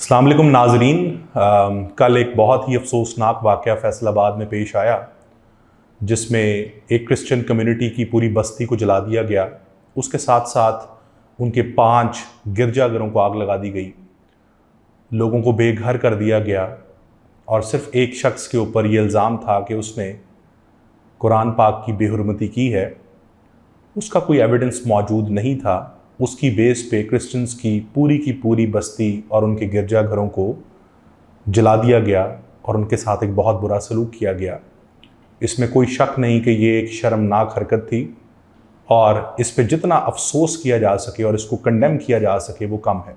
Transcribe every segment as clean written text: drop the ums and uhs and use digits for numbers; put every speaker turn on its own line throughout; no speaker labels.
अस्सलाम वालेकुम नाजरीन। कल एक बहुत ही अफसोसनाक वाक़या फैसलाबाद में पेश आया जिसमें एक क्रिश्चियन कम्युनिटी की पूरी बस्ती को जला दिया गया। उसके साथ साथ उनके 5 गिरजाघरों को आग लगा दी गई, लोगों को बेघर कर दिया गया और सिर्फ एक शख्स के ऊपर ये इल्ज़ाम था कि उसने कुरान पाक की बेहुरमती की है। उसका कोई एविडेंस मौजूद नहीं था। उसकी बेस पे क्रिश्चियंस की पूरी बस्ती और उनके गिरजाघरों को जला दिया गया और उनके साथ एक बहुत बुरा सलूक किया गया। इसमें कोई शक नहीं कि ये एक शर्मनाक हरकत थी और इस पे जितना अफसोस किया जा सके और इसको कंडेम किया जा सके वो कम है।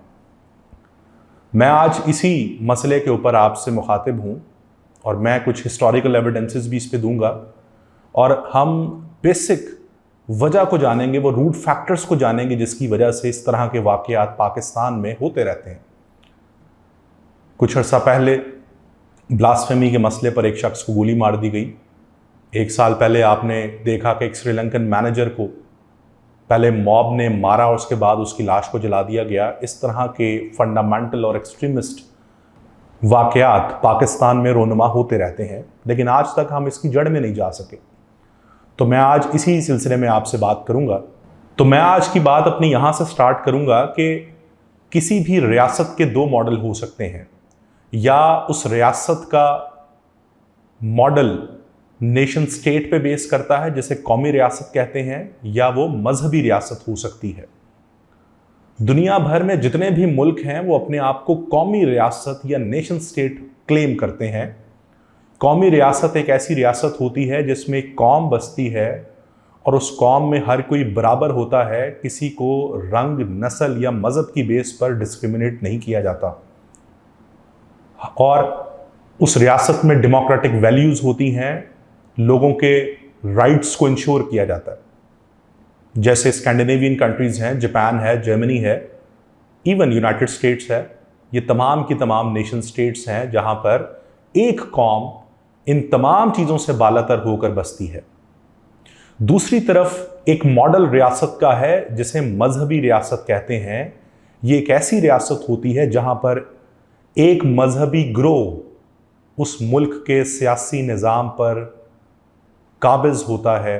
मैं आज इसी मसले के ऊपर आपसे मुखातिब हूँ और मैं कुछ हिस्टोरिकल एविडेंसेस भी इस पे दूंगा और हम बेसिक वजह को जानेंगे, वो रूट फैक्टर्स को जानेंगे जिसकी वजह से इस तरह के वाक़यात पाकिस्तान में होते रहते हैं। कुछ अर्सा पहले ब्लास्फेमी के मसले पर एक शख्स को गोली मार दी गई। 1 साल पहले आपने देखा कि एक श्रीलंकन मैनेजर को पहले मॉब ने मारा और उसके बाद उसकी लाश को जला दिया गया। इस तरह के फंडामेंटल और एक्सट्रीमिस्ट वाक़यात पाकिस्तान में रोनुमा होते रहते हैं, लेकिन आज तक हम इसकी जड़ में नहीं जा सके। तो मैं आज इसी सिलसिले में आपसे बात करूंगा। तो मैं आज की बात अपनी यहाँ से स्टार्ट करूंगा कि किसी भी रियासत के 2 मॉडल हो सकते हैं, या उस रियासत का मॉडल नेशन स्टेट पे बेस करता है जिसे कौमी रियासत कहते हैं, या वो मजहबी रियासत हो सकती है। दुनिया भर में जितने भी मुल्क हैं वो अपने आप को कौमी रियासत या नेशन स्टेट क्लेम करते हैं। कौमी रियासत एक ऐसी रियासत होती है जिसमें एक कौम बसती है और उस कौम में हर कोई बराबर होता है, किसी को रंग, नस्ल या मज़हब की बेस पर डिस्क्रिमिनेट नहीं किया जाता और उस रियासत में डेमोक्रेटिक वैल्यूज़ होती हैं, लोगों के राइट्स को इंश्योर किया जाता है। जैसे स्कैंडिनेवियन कंट्रीज़ हैं, जापान है, जर्मनी है, इवन यूनाइटेड स्टेट्स है। ये तमाम की तमाम नेशन स्टेट्स हैं जहाँ पर एक कौम इन तमाम चीज़ों से बालातर होकर बसती है। दूसरी तरफ एक मॉडल रियासत का है जिसे मजहबी रियासत कहते हैं। ये एक ऐसी रियासत होती है जहां पर एक मजहबी ग्रोह उस मुल्क के सियासी निज़ाम पर काबिज होता है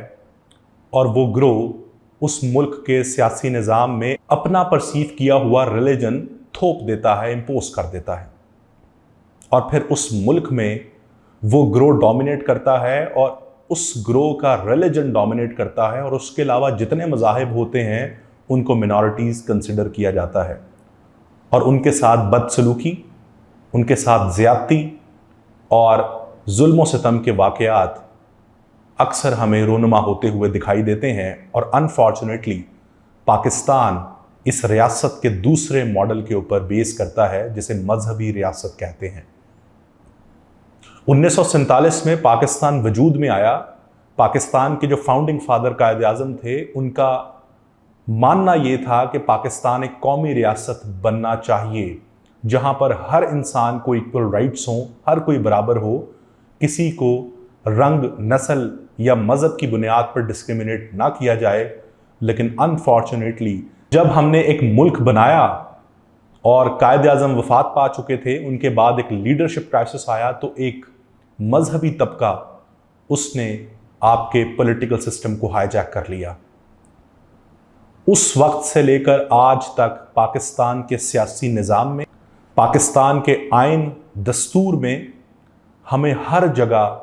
और वो ग्रोह उस मुल्क के सियासी निज़ाम में अपना परसीव किया हुआ रिलीजन थोप देता है, इम्पोज कर देता है और फिर उस मुल्क में वो ग्रोह डोमिनेट करता है और उस ग्रोह का रिलीजन डोमिनेट करता है और उसके अलावा जितने मज़ाहिब होते हैं उनको मिनॉरिटीज़ कंसिडर किया जाता है और उनके साथ बदसलूकी, उनके साथ ज़्यादती और जुल्म व सितम के वाक़यात अक्सर हमें रोनुमा होते हुए दिखाई देते हैं। और अनफॉर्चुनेटली पाकिस्तान इस रियासत के दूसरे मॉडल के ऊपर बेस करता है जिसे मजहबी रियासत कहते हैं। 1947 में पाकिस्तान वजूद में आया। पाकिस्तान के जो फाउंडिंग फादर कायद आज़म थे, उनका मानना ये था कि पाकिस्तान एक कौमी रियासत बनना चाहिए जहां पर हर इंसान को इक्वल राइट्स हों, हर कोई बराबर हो, किसी को रंग, नस्ल या मज़हब की बुनियाद पर डिस्क्रिमिनेट ना किया जाए। लेकिन अनफॉर्चुनेटली जब हमने एक मुल्क बनाया और कायद आज़म वफात पा चुके थे, उनके बाद एक लीडरशिप क्राइसिस आया, तो एक मजहबी तबका उसने आपके पॉलिटिकल सिस्टम को हाईजैक कर लिया। उस वक्त से लेकर आज तक पाकिस्तान के सियासी निज़ाम में, पाकिस्तान के आइन दस्तूर में हमें हर जगह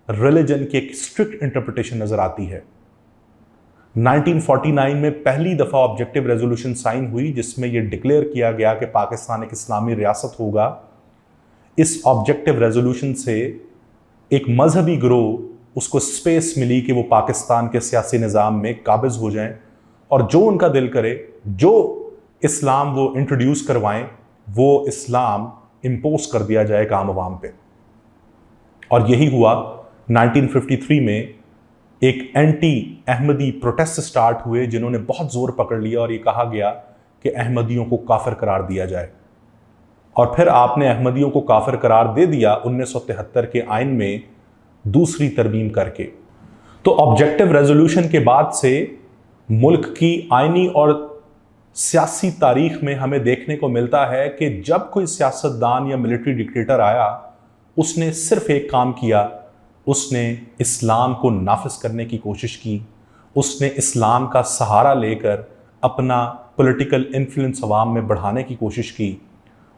रिलीजन की एक स्ट्रिक्ट इंटरप्रिटेशन नज़र आती है। 1949 में पहली दफ़ा ऑब्जेक्टिव रेजोल्यूशन साइन हुई जिसमें यह डिक्लेयर किया गया कि पाकिस्तान एक इस्लामी रियासत होगा। इस ऑब्जेक्टिव रेजोल्यूशन से एक मजहबी ग्रोह उसको स्पेस मिली कि वो पाकिस्तान के सियासी निज़ाम में काबिज हो जाएं और जो उनका दिल करे, जो इस्लाम वो इंट्रोड्यूस करवाएं, वो इस्लाम इम्पोज कर दिया जाए आम आवाम पे। और यही हुआ। 1953 में एक एंटी अहमदी प्रोटेस्ट स्टार्ट हुए जिन्होंने बहुत जोर पकड़ लिया और ये कहा गया कि अहमदियों को काफिर करार दिया जाए। और फिर आपने अहमदियों को काफिर करार दे दिया 1973 के आइन में दूसरी तरमीम करके। तो ऑब्जेक्टिव रेजोल्यूशन के बाद से मुल्क की आइनी और सियासी तारीख में हमें देखने को मिलता है कि जब कोई सियासतदान या मिलिट्री डिक्टेटर आया, उसने सिर्फ एक काम किया, उसने इस्लाम को नाफिज करने की कोशिश की। उसने इस्लाम का सहारा लेकर अपना पॉलिटिकल इन्फ्लुएंस अवाम में बढ़ाने की कोशिश की,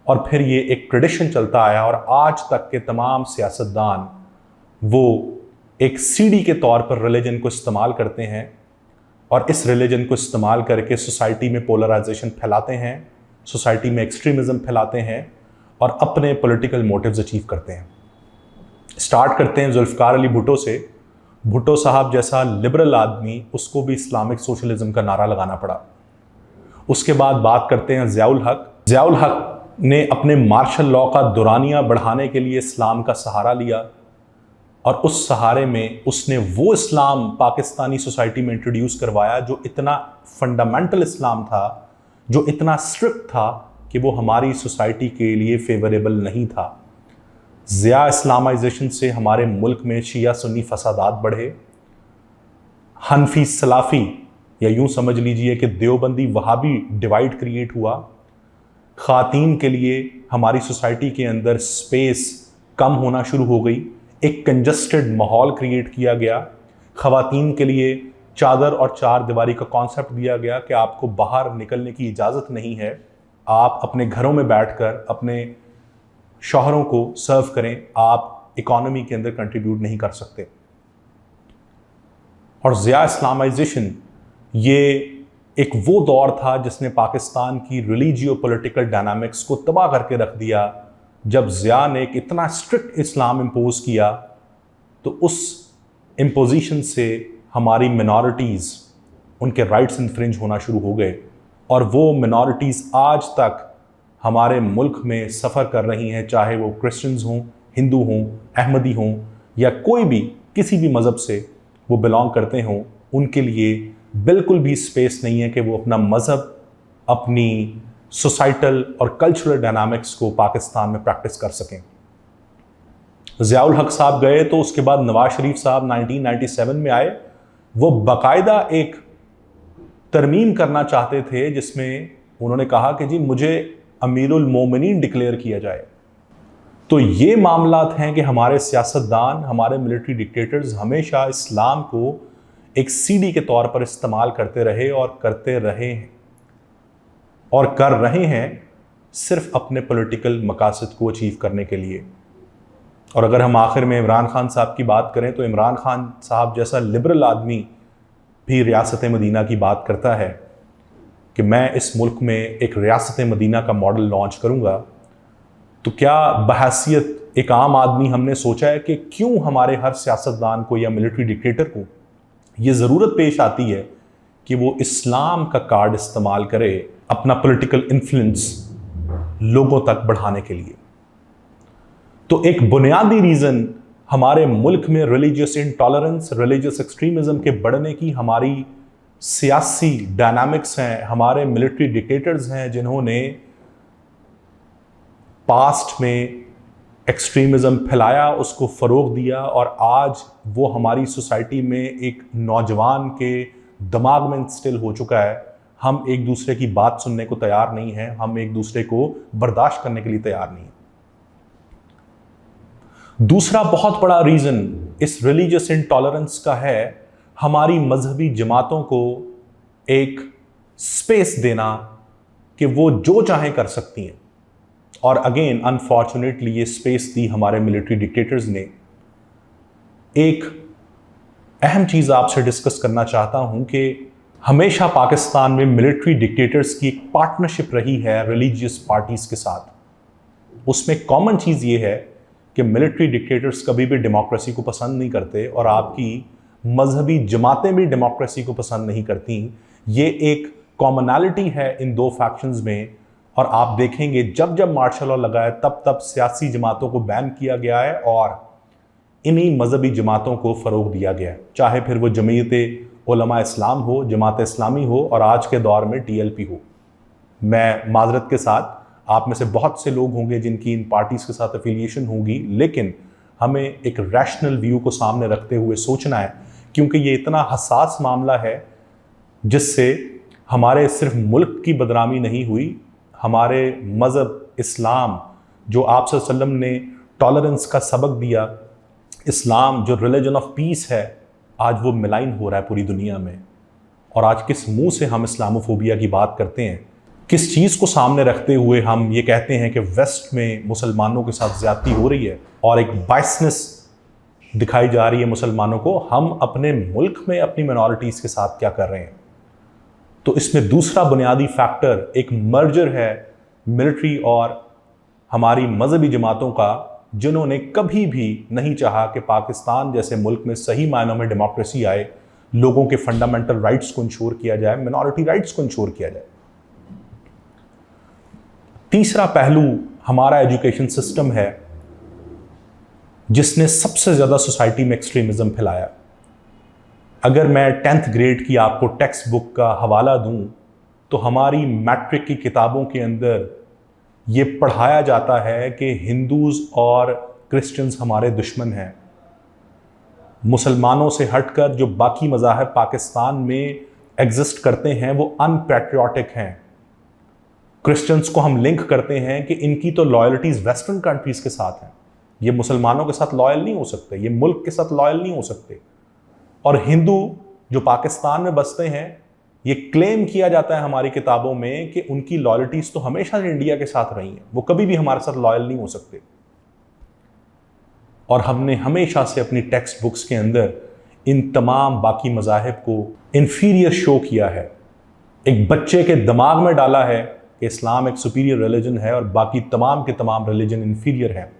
और फिर ये एक ट्रेडिशन चलता आया और आज तक के तमाम सियासतदान वो एक सीढ़ी के तौर पर रिलीजन को इस्तेमाल करते हैं और इस रिलीजन को इस्तेमाल करके सोसाइटी में पोलराइजेशन फैलाते हैं, सोसाइटी में एक्सट्रीमिज़म फैलाते हैं और अपने पॉलिटिकल मोटिव्स अचीव करते हैं। स्टार्ट करते हैं जुल्फ़िकार अली भुट्टो से। भुट्टो साहब जैसा लिबरल आदमी, उसको भी इस्लामिक सोशलिज्म का नारा लगाना पड़ा। उसके बाद बात करते हैं ज़ियाउल हक। ज़ियाउल हक ने अपने मार्शल लॉ का दुरानिया बढ़ाने के लिए इस्लाम का सहारा लिया और उस सहारे में उसने वो इस्लाम पाकिस्तानी सोसाइटी में इंट्रोड्यूस करवाया जो इतना फंडामेंटल इस्लाम था, जो इतना स्ट्रिक्ट था कि वो हमारी सोसाइटी के लिए फेवरेबल नहीं था। ज़िया इस्लामाइजेशन से हमारे मुल्क में शिया सुन्नी फसादात बढ़े, हनफी सलाफ़ी या यूं समझ लीजिए कि देवबंदी वहाबी डिवाइड क्रिएट हुआ। ख़ातीन के लिए हमारी सोसाइटी के अंदर स्पेस कम होना शुरू हो गई, एक कंजस्टेड माहौल क्रिएट किया गया। ख़वातीन के लिए चादर और चार दीवारी का कॉन्सेप्ट दिया गया कि आपको बाहर निकलने की इजाज़त नहीं है, आप अपने घरों में बैठकर अपने शौहरों को सर्व करें, आप इकॉनमी के अंदर कंट्रीब्यूट नहीं कर सकते। और ज़िया इस्लामाइजेशन ये एक वो दौर था जिसने पाकिस्तान की रिलीजियो पॉलिटिकल डायनामिक्स को तबाह करके रख दिया। जब ज़िया ने एक इतना स्ट्रिक्ट इस्लाम इम्पोज किया तो उस इम्पोजिशन से हमारी मिनॉरिटीज़, उनके राइट्स इन्फ्रिंज होना शुरू हो गए और वो मिनॉरिटीज़ आज तक हमारे मुल्क में सफ़र कर रही हैं, चाहे वो क्रिश्चियंस हों, हिंदू हों, अहमदी हों या कोई भी किसी भी मज़हब से वो बिलोंग करते हों। उनके लिए बिल्कुल भी स्पेस नहीं है कि वो अपना मज़हब, अपनी सोसाइटल और कल्चरल डायनामिक्स को पाकिस्तान में प्रैक्टिस कर सकें। ज़ियाउल हक साहब गए तो उसके बाद नवाज शरीफ साहब 1997 में आए। वो बाकायदा एक तरमीम करना चाहते थे जिसमें उन्होंने कहा कि जी मुझे अमीरुल मोमिनीन डिक्लेयर किया जाए। तो ये मामलात हैं कि हमारे सियासतदान, हमारे मिलिट्री डिक्टेटर्स हमेशा इस्लाम को एक सीढ़ी के तौर पर इस्तेमाल करते रहे और करते रहे हैं और कर रहे हैं सिर्फ अपने पॉलिटिकल मकासद को अचीव करने के लिए। और अगर हम आखिर में इमरान खान साहब की बात करें तो इमरान खान साहब जैसा लिबरल आदमी भी रियासत मदीना की बात करता है कि मैं इस मुल्क में एक रियासत मदीना का मॉडल लॉन्च करूंगा। तो क्या बहैसियत एक आम आदमी हमने सोचा है कि क्यों हमारे हर सियासतदान को या मिलिट्री डिक्टेटर को ये ज़रूरत पेश आती है कि वो इस्लाम का कार्ड इस्तेमाल करे अपना पॉलिटिकल इन्फ्लुएंस लोगों तक बढ़ाने के लिए। तो एक बुनियादी रीज़न हमारे मुल्क में रिलीजियस इंटॉलरेंस, रिलीजियस एक्सट्रीमिज़म के बढ़ने की हमारी सियासी डायनामिक्स हैं, हमारे मिलिट्री डिक्टेटर्स हैं जिन्होंने पास्ट में एक्सट्रीमिज़म फैलाया, उसको फ़रोग दिया और आज वो हमारी सोसाइटी में एक नौजवान के दिमाग में इंस्टिल हो चुका है। हम एक दूसरे की बात सुनने को तैयार नहीं हैं, हम एक दूसरे को बर्दाश्त करने के लिए तैयार नहीं हैं। दूसरा बहुत बड़ा रीज़न इस रिलीजियस इंटॉलरेंस का है हमारी मजहबी जमातों को एक स्पेस देना कि वो जो चाहें कर सकती हैं। और अगेन अनफॉर्चुनेटली ये स्पेस दी हमारे मिलिट्री डिक्टेटर्स ने। एक अहम चीज़ आपसे डिस्कस करना चाहता हूं कि हमेशा पाकिस्तान में मिलिट्री डिक्टेटर्स की एक पार्टनरशिप रही है रिलीजियस पार्टीज़ के साथ। उसमें कॉमन चीज़ ये है कि मिलिट्री डिक्टेटर्स कभी भी डेमोक्रेसी को पसंद नहीं करते और आपकी मजहबी जमातें भी डेमोक्रेसी को पसंद नहीं करती। ये एक कॉमनैलिटी है इन दो फैक्शंस में। और आप देखेंगे जब जब मार्शल लॉ लगा है तब तब सियासी जमातों को बैन किया गया है और इन्हीं मजहबी जमातों को फ़रोग दिया गया है, चाहे फिर वो जमीयत उलमा इस्लाम हो, जमात इस्लामी हो और आज के दौर में TLP हो। मैं माजरत के साथ, आप में से बहुत से लोग होंगे जिनकी इन पार्टीज़ के साथ एफिलिएशन होगी, लेकिन हमें एक रैशनल व्यू को सामने रखते हुए सोचना है क्योंकि ये इतना हसास मामला है जिससे हमारे सिर्फ मुल्क की बदनामी नहीं हुई, हमारे मज़हब इस्लाम जो आप सल्लल्लाहु अलैहि वसल्लम ने टॉलरेंस का सबक दिया, इस्लाम जो रिलीजन ऑफ पीस है, आज वो मिलाइन हो रहा है पूरी दुनिया में। और आज किस मुंह से हम इस्लामोफोबिया की बात करते हैं, किस चीज़ को सामने रखते हुए हम ये कहते हैं कि वेस्ट में मुसलमानों के साथ ज़्यादती हो रही है और एक बायसनेस दिखाई जा रही है मुसलमानों को। हम अपने मुल्क में अपनी मिनॉरिटीज़ के साथ क्या कर रहे हैं? तो इसमें दूसरा बुनियादी फैक्टर एक मर्जर है मिलिट्री और हमारी मजहबी जमातों का, जिन्होंने कभी भी नहीं चाहा कि पाकिस्तान जैसे मुल्क में सही मायनों में डेमोक्रेसी आए, लोगों के फंडामेंटल राइट्स को इंश्योर किया जाए, मिनॉरिटी राइट्स को इंश्योर किया जाए। तीसरा पहलू हमारा एजुकेशन सिस्टम है, जिसने सबसे ज़्यादा सोसाइटी में एक्सट्रीमिज्म फैलाया। अगर मैं 10th ग्रेड की आपको टेक्स्ट बुक का हवाला दूं, तो हमारी मैट्रिक की किताबों के अंदर ये पढ़ाया जाता है कि हिंदूज़ और क्रिश्चियंस हमारे दुश्मन हैं। मुसलमानों से हटकर जो बाकी मज़ाहिब पाकिस्तान में एग्जिस्ट करते हैं वो अनपैट्रियोटिक हैं। क्रिश्चियंस को हम लिंक करते हैं कि इनकी तो लॉयल्टीज़ वेस्टर्न कंट्रीज़ के साथ हैं, ये मुसलमानों के साथ लॉयल नहीं हो सकते, ये मुल्क के साथ लॉयल नहीं हो सकते। और हिंदू जो पाकिस्तान में बसते हैं, ये क्लेम किया जाता है हमारी किताबों में कि उनकी लॉयल्टीज़ तो हमेशा इंडिया के साथ रही हैं, वो कभी भी हमारे साथ लॉयल नहीं हो सकते। और हमने हमेशा से अपनी टेक्स्ट बुक्स के अंदर इन तमाम बाकी मज़ाहिब को इन्फीरियर शो किया है, एक बच्चे के दिमाग में डाला है कि इस्लाम एक सुपीरियर रिलीजन है और बाकी तमाम के तमाम रिलीजन इन्फीरियर हैं।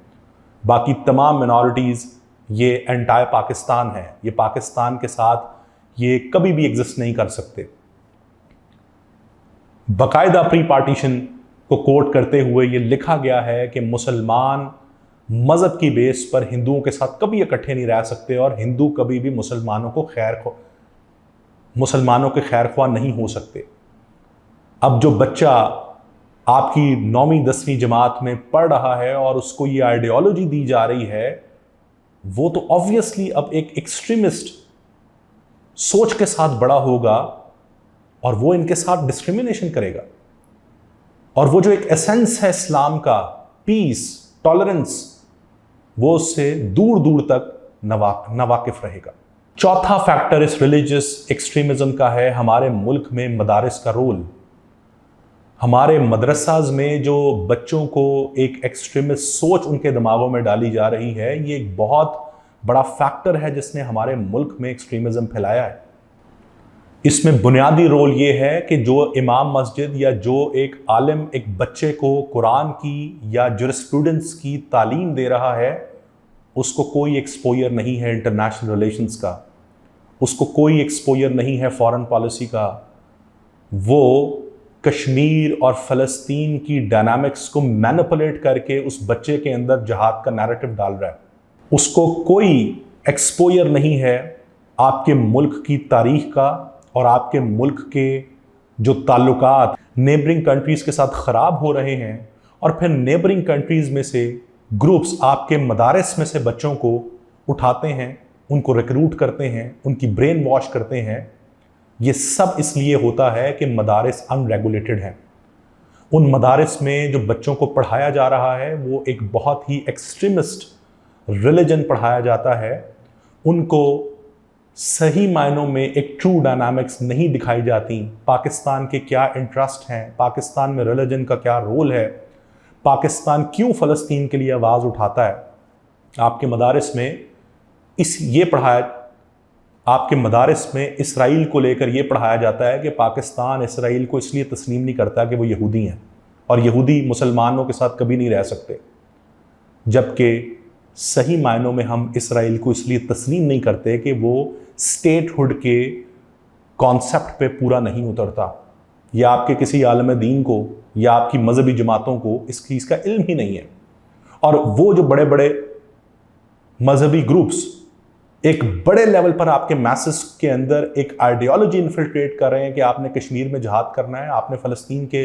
बाकी तमाम मिनॉरिटीज़ ये एंटायर पाकिस्तान है, ये पाकिस्तान के साथ ये कभी भी एग्जिस्ट नहीं कर सकते। बाकायदा प्री पार्टीशन को कोट करते हुए ये लिखा गया है कि मुसलमान मज़हब की बेस पर हिंदुओं के साथ कभी इकट्ठे नहीं रह सकते और हिंदू कभी भी मुसलमानों के खैरख्वाह नहीं हो सकते। अब जो बच्चा आपकी 9वीं 10वीं जमात में पढ़ रहा है और उसको ये आइडियोलॉजी दी जा रही है, वो तो ऑब्वियसली अब एक एक्सट्रीमिस्ट सोच के साथ बड़ा होगा और वो इनके साथ डिस्क्रिमिनेशन करेगा। और वो जो एक एसेंस है इस्लाम का, पीस, टॉलरेंस, वो उससे दूर दूर तक नावाकिफ रहेगा। चौथा फैक्टर इस रिलीजियस एक्सट्रीमिज्म का है हमारे मुल्क में मदारिस का रोल। हमारे मदरसाज में जो बच्चों को एक एक्सट्रीमिस्ट सोच उनके दिमागों में डाली जा रही है, ये एक बहुत बड़ा फैक्टर है जिसने हमारे मुल्क में एक्सट्रीमिज्म फैलाया है। इसमें बुनियादी रोल ये है कि जो इमाम मस्जिद या जो एक आलिम एक बच्चे को कुरान की या जुरिस्प्रूडेंस की तालीम दे रहा है, उसको कोई एक्सपोजर नहीं है इंटरनेशनल रिलेशंस का, उसको कोई एक्सपोजर नहीं है फॉरेन पॉलिसी का। वो कश्मीर और फ़लस्तीन की डायनामिक्स को मैनिपुलेट करके उस बच्चे के अंदर जहाद का नैरेटिव डाल रहा है। उसको कोई एक्सपोजर नहीं है आपके मुल्क की तारीख का और आपके मुल्क के जो ताल्लुकात नेबरिंग कंट्रीज़ के साथ ख़राब हो रहे हैं, और फिर नेबरिंग कंट्रीज़ में से ग्रुप्स आपके मदारिस में से बच्चों को उठाते हैं, उनको रिक्रूट करते हैं, उनकी ब्रेन वॉश करते हैं। ये सब इसलिए होता है कि मदारिस अनरेगुलेटेड हैं। उन मदारिस में जो बच्चों को पढ़ाया जा रहा है वो एक बहुत ही एक्सट्रीमिस्ट रिलीजन पढ़ाया जाता है। उनको सही मायनों में एक ट्रू डायनामिक्स नहीं दिखाई जाती। पाकिस्तान के क्या इंटरेस्ट हैं, पाकिस्तान में रिलीजन का क्या रोल है, पाकिस्तान क्यों फ़लस्तीन के लिए आवाज़ उठाता है। आपके मदारिस में आपके मदारिस में इसराइल को लेकर ये पढ़ाया जाता है कि पाकिस्तान इसराइल को इसलिए तस्लीम नहीं करता कि वो यहूदी हैं और यहूदी मुसलमानों के साथ कभी नहीं रह सकते, जबकि सही मायनों में हम इसराइल को इसलिए तस्लीम नहीं करते कि वो स्टेटहुड के कॉन्सेप्ट पे पूरा नहीं उतरता, या आपके किसी आलम दीन को या आपकी मजहबी जमातों को इस चीज़ का इल्म ही नहीं है। और वो जो बड़े बड़े मजहबी ग्रुप्स एक बड़े लेवल पर आपके मैसेज के अंदर एक आइडियोलॉजी इन्फिल्ट्रेट कर रहे हैं कि आपने कश्मीर में जहाद करना है, आपने फ़लस्तीन के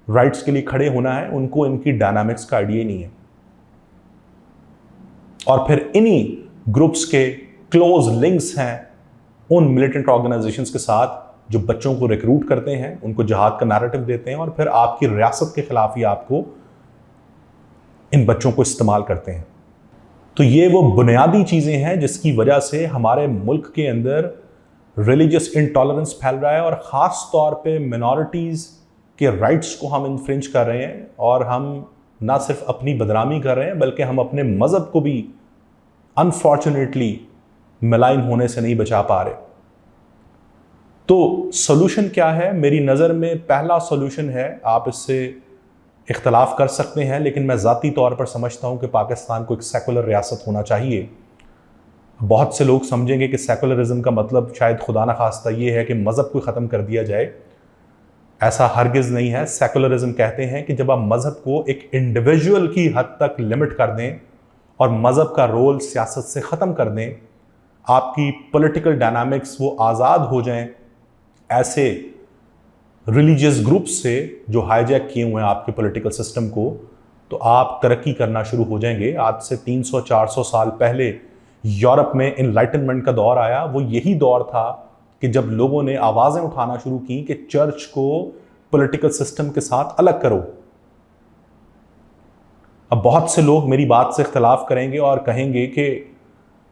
राइट्स के लिए खड़े होना है, उनको इनकी डायनामिक्स का आइडिया ही नहीं है। और फिर इन्हीं ग्रुप्स के क्लोज लिंक्स हैं उन मिलिटेंट ऑर्गेनाइजेशंस के साथ जो बच्चों को रिक्रूट करते हैं, उनको जिहाद का नैरेटिव देते हैं और फिर आपकी रियासत के खिलाफ ही आपको इन बच्चों को इस्तेमाल करते हैं। तो ये वो बुनियादी चीज़ें हैं जिसकी वजह से हमारे मुल्क के अंदर रिलीजियस इंटॉलरेंस फैल रहा है और ख़ास तौर पे मिनॉरिटीज़ के राइट्स को हम इन्फ्रिंज कर रहे हैं और हम ना सिर्फ अपनी बदनामी कर रहे हैं बल्कि हम अपने मज़हब को भी अनफॉर्चुनेटली मलाइन होने से नहीं बचा पा रहे। तो सोल्यूशन क्या है? मेरी नज़र में पहला सोल्यूशन है, आप इससे इख्तलाफ कर सकते हैं, लेकिन मैं ज़ाती तौर पर समझता हूँ कि पाकिस्तान को एक सेकुलर रियासत होना चाहिए। बहुत से लोग समझेंगे कि सेकुलरिज्म का मतलब शायद खुदा न खास्ता ये है कि मज़हब को ख़त्म कर दिया जाए। ऐसा हरगिज़ नहीं है। सेकुलरिज्म कहते हैं कि जब आप मज़हब को एक इंडिविजुअल की हद तक लिमिट कर दें और मज़हब का रोल सियासत से ख़त्म कर दें, आपकी पॉलिटिकल डायनामिक्स वो आज़ाद हो जाएं ऐसे रिलीजियस ग्रुप्स से जो हाईजैक किए हुए हैं आपके पॉलिटिकल सिस्टम को, तो आप तरक्की करना शुरू हो जाएंगे। आज से 300-400 साल पहले यूरोप में इनलाइटनमेंट का दौर आया। वो यही दौर था कि जब लोगों ने आवाज़ें उठाना शुरू की कि चर्च को पॉलिटिकल सिस्टम के साथ अलग करो। अब बहुत से लोग मेरी बात से इख्तलाफ करेंगे और कहेंगे कि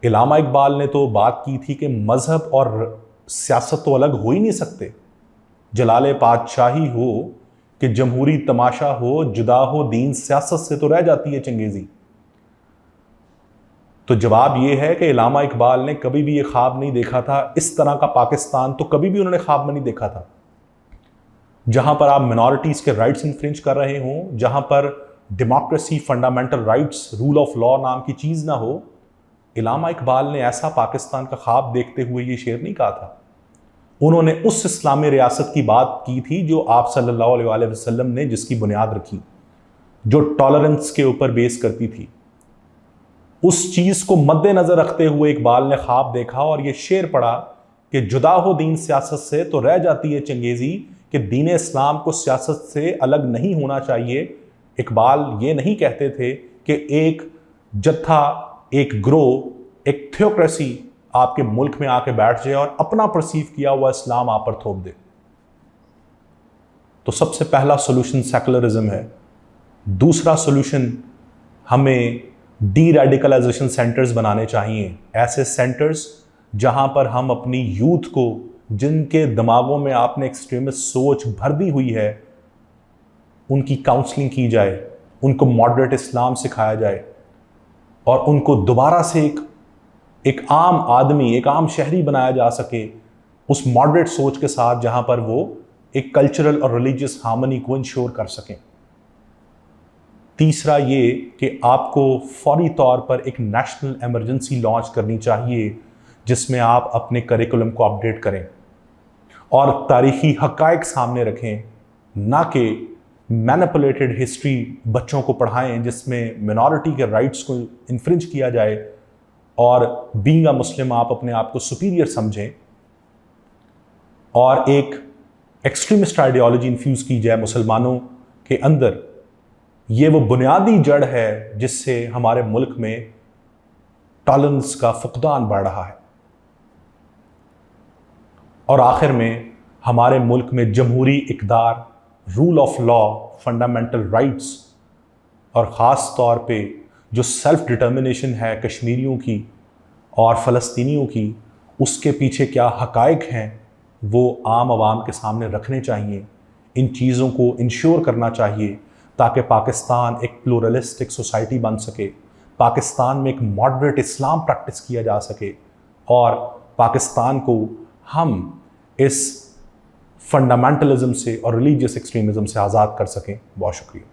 इलामा इकबाल ने तो बात की थी कि मज़हब और सियासत तो अलग हो ही नहीं सकते। जलाले पातशाही हो कि जमहूरी तमाशा हो, जुदा हो दीन सियासत से तो रह जाती है चंगेज़ी। तो जवाब यह है कि इलामा इकबाल ने कभी भी ये ख्वाब नहीं देखा था, इस तरह का पाकिस्तान तो कभी भी उन्होंने ख्वाब में नहीं देखा था, जहां पर आप मिनॉरिटीज़ के राइट्स इन्फ्रिंज कर रहे हों, जहां पर democracy, fundamental rights, rule of law नाम की चीज़ ना हो। इलामा इकबाल ने ऐसा पाकिस्तान का ख्वाब देखते हुए ये शेर नहीं कहा था। उन्होंने उस इस्लामी रियासत की बात की थी जो आप सल्लल्लाहु अलैहि वसल्लम ने जिसकी बुनियाद रखी, जो टॉलरेंस के ऊपर बेस करती थी। उस चीज़ को मद्देनज़र रखते हुए इकबाल ने ख्वाब देखा और ये शेर पढ़ा कि जुदा हो दीन सियासत से तो रह जाती है चंगेज़ी, कि दीन इस्लाम को सियासत से अलग नहीं होना चाहिए। इकबाल ये नहीं कहते थे कि एक जत्था, एक ग्रोह, एक थियोक्रेसी आपके मुल्क में आके बैठ जाए और अपना परसीव किया हुआ इस्लाम आप पर थोप दे। तो सबसे पहला सोल्यूशन सेकुलरिज्म है। दूसरा सोल्यूशन, हमें डी रेडिकलाइजेशन सेंटर्स बनाने चाहिए। ऐसे सेंटर्स जहां पर हम अपनी यूथ को, जिनके दिमागों में आपने एक्सट्रीमिस्ट सोच भर दी हुई है, उनकी काउंसलिंग की जाए, उनको मॉडरेट इस्लाम सिखाया जाए और उनको दोबारा से एक आम आदमी, एक आम शहरी बनाया जा सके उस मॉडरेट सोच के साथ, जहां पर वो एक कल्चरल और रिलीजियस हार्मनी को इंश्योर कर सकें। तीसरा ये कि आपको फौरी तौर पर एक नेशनल इमरजेंसी लॉन्च करनी चाहिए जिसमें आप अपने करिकुलम को अपडेट करें और तारीखी हक़ाइक़ सामने रखें, ना कि मैनिपुलेटेड हिस्ट्री बच्चों को पढ़ाएं जिसमें मिनॉरिटी के राइट्स को इन्फ्रिंज किया जाए और बीइंग अ मुस्लिम आप अपने आप को सुपीरियर समझें और एक एक्सट्रीमिस्ट आइडियोलॉजी इन्फ्यूज़ की जाए मुसलमानों के अंदर। ये वो बुनियादी जड़ है जिससे हमारे मुल्क में टॉलरेंस का फुकदान बढ़ रहा है। और आखिर में हमारे मुल्क में जमहूरी इक़दार, rule of law, fundamental rights और ख़ास तौर पे जो सेल्फ डिटर्मिनेशन है कश्मीरियों की और फ़लस्तीनियों की, उसके पीछे क्या हक़ाइक़ हैं वो आम आवाम के सामने रखने चाहिए। इन चीज़ों को इंश्योर करना चाहिए ताकि पाकिस्तान एक प्लूरलिस्टिक सोसाइटी बन सके, पाकिस्तान में एक मॉडरेट इस्लाम प्रैक्टिस किया जा सके और पाकिस्तान को हम इस फंडामेंटलिज्म से और रिलीजियस एक्सट्रीमिज़म से आज़ाद कर सकें। बहुत शुक्रिया।